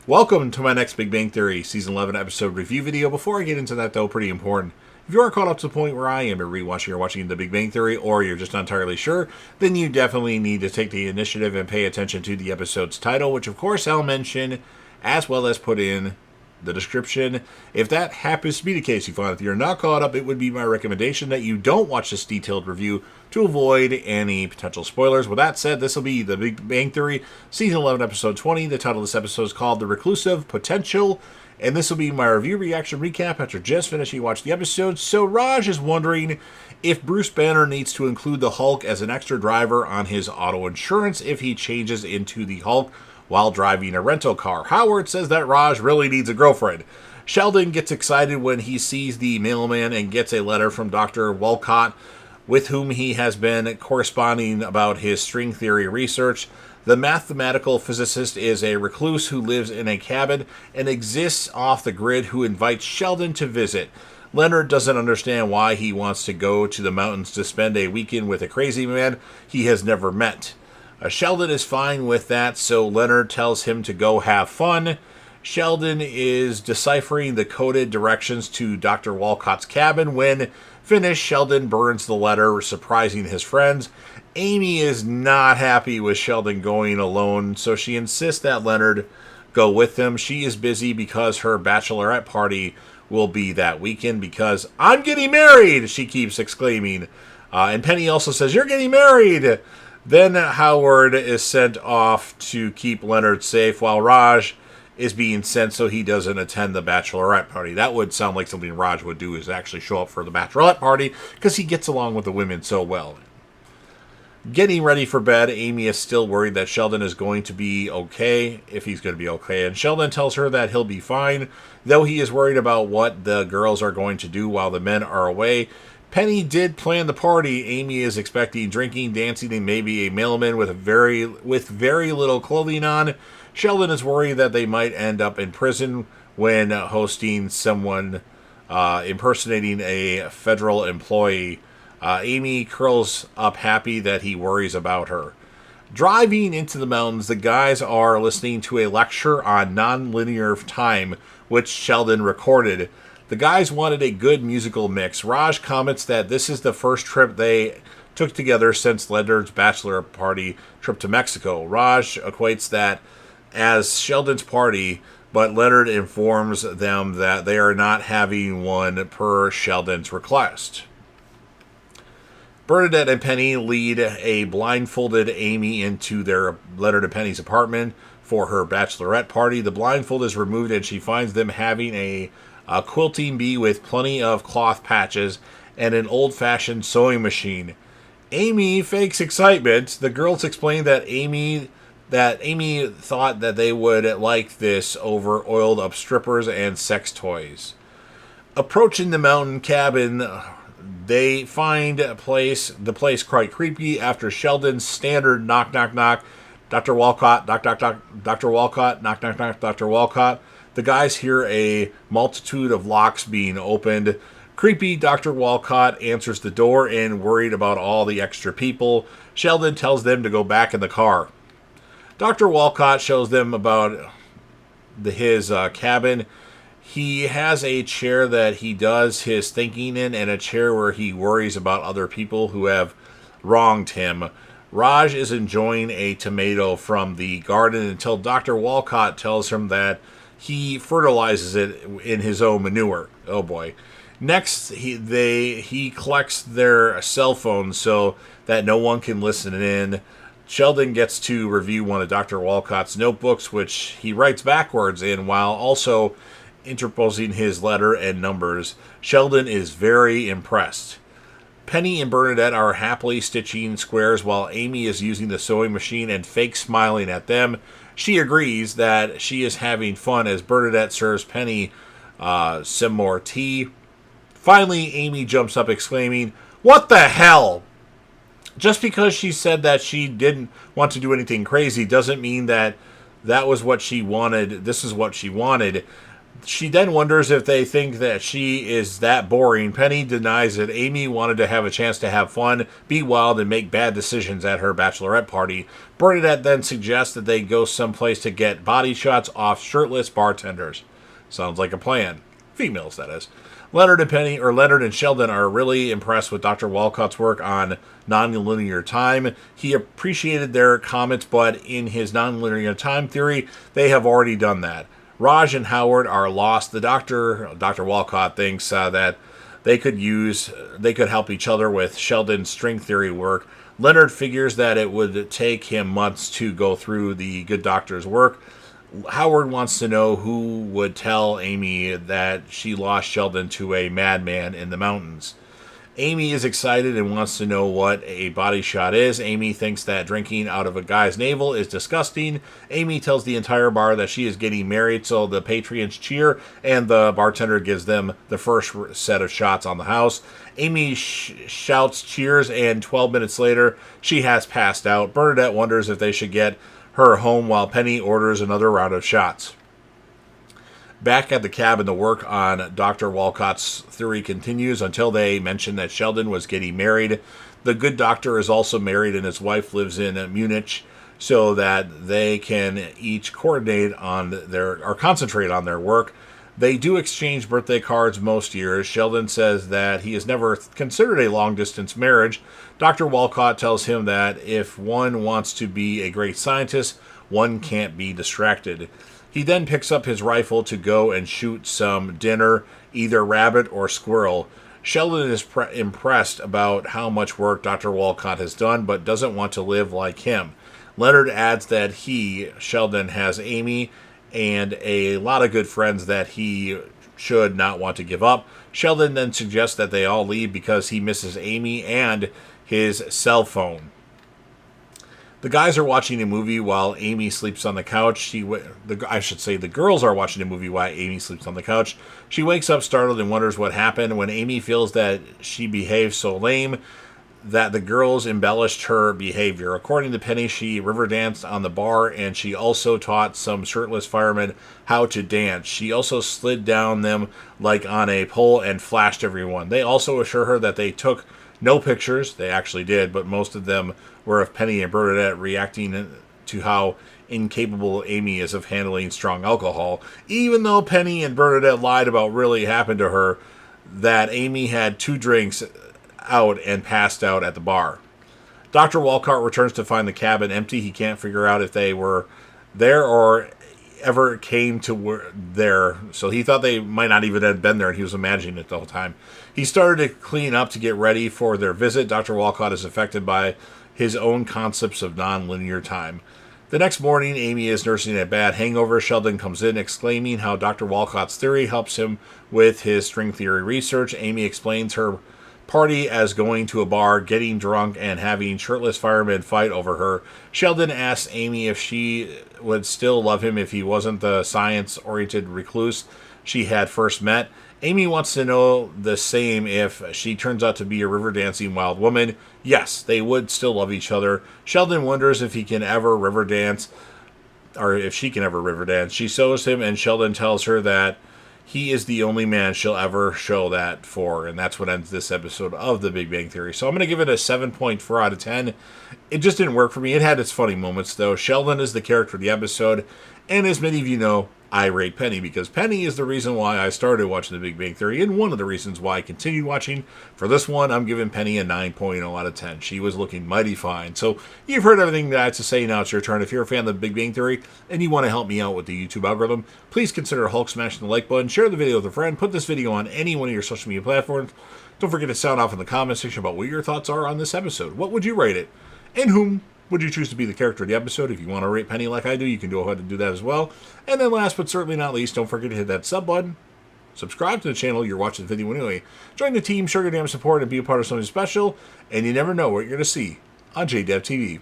Welcome to my next Big Bang Theory Season 11 episode review video. Before I get into that, though, pretty important. If you are caught up to the point where I am, you're rewatching or watching The Big Bang Theory, or you're just not entirely sure, then you definitely need to take the initiative and pay attention to the episode's title, which of course I'll mention, as well as put in the description. If that happens to be the case, you find if you're not caught up, it would be my recommendation that you don't watch this detailed review to avoid any potential spoilers. With that said, this will be The Big Bang Theory Season 11, Episode 20. The title of this episode is called The Reclusive Potential, and this will be my review reaction recap after just finishing watching the episode. So Raj is wondering if Bruce Banner needs to include the Hulk as an extra driver on his auto insurance if he changes into the Hulk while driving a rental car. Howard says that Raj really needs a girlfriend. Sheldon gets excited when he sees the mailman and gets a letter from Dr. Walcott, with whom he has been corresponding about his string theory research. The mathematical physicist is a recluse who lives in a cabin and exists off the grid, who invites Sheldon to visit. Leonard doesn't understand why he wants to go to the mountains to spend a weekend with a crazy man he has never met. Sheldon is fine with that, so Leonard tells him to go have fun. Sheldon is deciphering the coded directions to Dr. Walcott's cabin. When finished, Sheldon burns the letter, surprising his friends. Amy is not happy with Sheldon going alone, so she insists that Leonard go with him. She is busy because her bachelorette party will be that weekend because I'm getting married, she keeps exclaiming. And Penny also says, "You're getting married." Then Howard is sent off to keep Leonard safe while Raj is being sent so he doesn't attend the bachelorette party. That would sound like something Raj would do, is actually show up for the bachelorette party because he gets along with the women so well. Getting ready for bed, Amy is still worried that Sheldon is going to be okay, if he's going to be okay. And Sheldon tells her that he'll be fine, though he is worried about what the girls are going to do while the men are away. Penny did plan the party. Amy is expecting drinking, dancing, and maybe a mailman with very little clothing on. Sheldon is worried that they might end up in prison when hosting someone impersonating a federal employee. Amy curls up happy that he worries about her. Driving into the mountains, the guys are listening to a lecture on nonlinear time, which Sheldon recorded. The guys wanted a good musical mix. Raj comments that this is the first trip they took together since Leonard's bachelor party trip to Mexico. Raj equates that as Sheldon's party, but Leonard informs them that they are not having one per Sheldon's request. Bernadette and Penny lead a blindfolded Amy into their Leonard and Penny's apartment for her bachelorette party. The blindfold is removed and she finds them having a quilting bee with plenty of cloth patches and an old-fashioned sewing machine. Amy fakes excitement. The girls explain that Amy thought that they would like this over oiled-up strippers and sex toys. Approaching the mountain cabin, they find the place quite creepy after Sheldon's standard knock, knock, knock. Dr. Walcott, knock, knock, knock. Dr. Walcott, knock, knock, knock. Dr. Walcott. The guys hear a multitude of locks being opened. Creepy Dr. Walcott answers the door and, worried about all the extra people, Sheldon tells them to go back in the car. Dr. Walcott shows them about his cabin. He has a chair that he does his thinking in and a chair where he worries about other people who have wronged him. Raj is enjoying a tomato from the garden until Dr. Walcott tells him that he fertilizes it in his own manure. Oh boy. Next, he collects their cell phones so that no one can listen in. Sheldon gets to review one of Dr. Walcott's notebooks, which he writes backwards in while also interposing his letter and numbers. Sheldon is very impressed. Penny and Bernadette are happily stitching squares while Amy is using the sewing machine and fake smiling at them. She agrees that she is having fun as Bernadette serves Penny some more tea. Finally, Amy jumps up exclaiming, "What the hell?" Just because she said that she didn't want to do anything crazy doesn't mean that was what she wanted. This is what she wanted. She then wonders if they think that she is that boring. Penny denies that Amy wanted to have a chance to have fun, be wild, and make bad decisions at her bachelorette party. Bernadette then suggests that they go someplace to get body shots off shirtless bartenders. Sounds like a plan. Females, that is. Leonard and Sheldon are really impressed with Dr. Walcott's work on nonlinear time. He appreciated their comments, but in his nonlinear time theory, they have already done that. Raj and Howard are lost. Dr. Walcott thinks that they could help each other with Sheldon's string theory work. Leonard figures that it would take him months to go through the good doctor's work. Howard wants to know who would tell Amy that she lost Sheldon to a madman in the mountains. Amy is excited and wants to know what a body shot is. Amy thinks that drinking out of a guy's navel is disgusting. Amy tells the entire bar that she is getting married, so the patrons cheer, and the bartender gives them the first set of shots on the house. Amy shouts cheers, and 12 minutes later, she has passed out. Bernadette wonders if they should get her home while Penny orders another round of shots. Back at the cabin, the work on Dr. Walcott's theory continues until they mention that Sheldon was getting married. The good doctor is also married and his wife lives in Munich, so that they can each concentrate on their work. They do exchange birthday cards most years. Sheldon says that he has never considered a long-distance marriage. Dr. Walcott tells him that if one wants to be a great scientist, one can't be distracted. He then picks up his rifle to go and shoot some dinner, either rabbit or squirrel. Sheldon is impressed about how much work Dr. Walcott has done, but doesn't want to live like him. Leonard adds that Sheldon, has Amy and a lot of good friends that he should not want to give up. Sheldon then suggests that they all leave because he misses Amy and his cell phone. The guys are watching a movie while Amy sleeps on the couch. The girls are watching a movie while Amy sleeps on the couch. She wakes up startled and wonders what happened when Amy feels that she behaves so lame that the girls embellished her behavior. According to Penny, she river danced on the bar, and she also taught some shirtless firemen how to dance. She also slid down them like on a pole and flashed everyone. They also assure her that they took no pictures. They actually did, but most of them were of Penny and Bernadette reacting to how incapable Amy is of handling strong alcohol, even though Penny and Bernadette lied about what really happened to her, that Amy had 2 drinks out and passed out at the bar. Dr. Walcott returns to find the cabin empty. He can't figure out if they were there or ever came to there, so he thought they might not even have been there, and he was imagining it the whole time. He started to clean up to get ready for their visit. Dr. Walcott is affected by his own concepts of non-linear time. The next morning, Amy is nursing a bad hangover. Sheldon comes in exclaiming how Dr. Walcott's theory helps him with his string theory research. Amy explains her party as going to a bar, getting drunk, and having shirtless firemen fight over her. Sheldon asks Amy if she would still love him if he wasn't the science-oriented recluse she had first met. Amy wants to know the same if she turns out to be a river dancing wild woman. Yes, they would still love each other. Sheldon wonders if he can ever river dance, or if she can ever river dance. She shows him, and Sheldon tells her that he is the only man she'll ever show that for, and that's what ends this episode of The Big Bang Theory. So I'm going to give it a 7.4 out of 10. It just didn't work for me. It had its funny moments, though. Sheldon is the character of the episode, and as many of you know, I rate Penny, because Penny is the reason why I started watching The Big Bang Theory, and one of the reasons why I continued watching. For this one, I'm giving Penny a 9.0 out of 10. She was looking mighty fine. So, you've heard everything that I have to say, now it's your turn. If you're a fan of The Big Bang Theory, and you want to help me out with the YouTube algorithm, please consider Hulk smashing the like button, share the video with a friend, put this video on any one of your social media platforms. Don't forget to sound off in the comment section about what your thoughts are on this episode. What would you rate it? And whom would you choose to be the character of the episode? If you want to rate Penny like I do, you can go ahead and do that as well. And then last but certainly not least, don't forget to hit that sub button. Subscribe to the channel you're watching the video anyway. Join the team, show your damn support, and be a part of something special. And you never know what you're going to see on JDev TV.